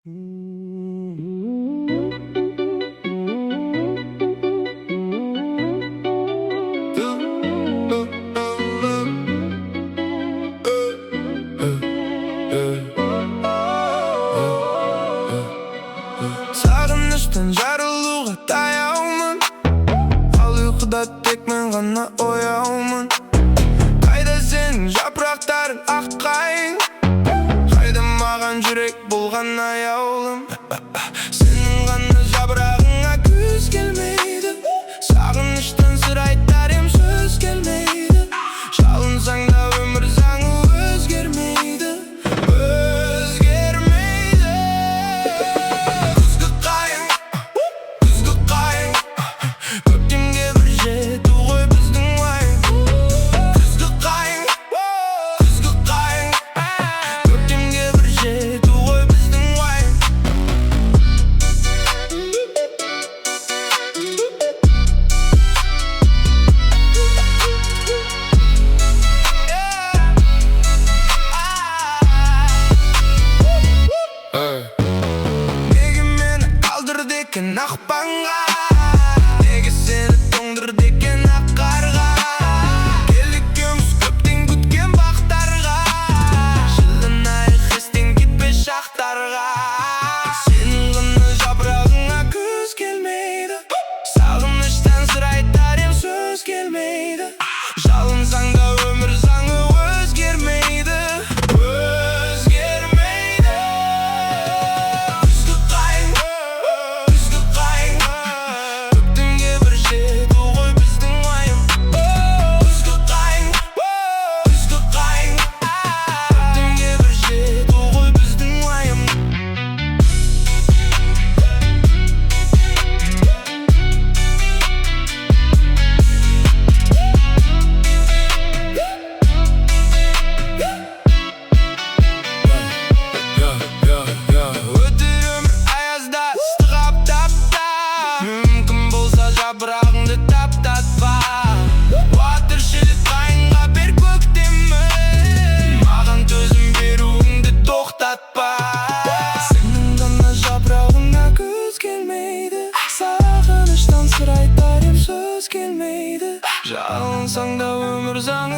Sağınıştan жарылуға таяумын, ал ұйқыда тек мен ғана ояумын. Қайда сенің жапырақтарың аққайың, қайда маған жүрек болған аяулым. Сенің ғана жапырағыңа күз келмейді, сағыныштан сыр айтар ем сөз келмейді. Жалынсаң да өмір заңы өзгермейді. Күзгі қайың, көктемге бір жету ғой біздің уайым. Күзгі қайың, көктемге бір жету ғой біздің уайым. Неге мені қалдырды екен ақпанға, неге сені тоңдырды екен ақ қарға. Кел екеуміз көптен күткен бақтарға, жылынайық естен кетпе шақтарға. Сенің ғана жапырағыңа күз келмейді, сағыныштан сыр айтар ем сөз келмейді. Жалынсаң да өмір заңы өзгермейді. Көктемге бір жету ғой біздің уайым. Күзгі қайың, көктемге бір жету ғой біздің уайым. Өтер өмір аязда, ыстық аптапта, мүмкін болса жапырағыңды таптатпа. Уа тіршілік қайыңға бер көктемін, маған төзім беруіңді тоқтатпа. Сенің ғана жапырағыңа күз келмейді, сағыныштан сыр айтар ем сөз келмейді. Жалынсаң да өмір заңы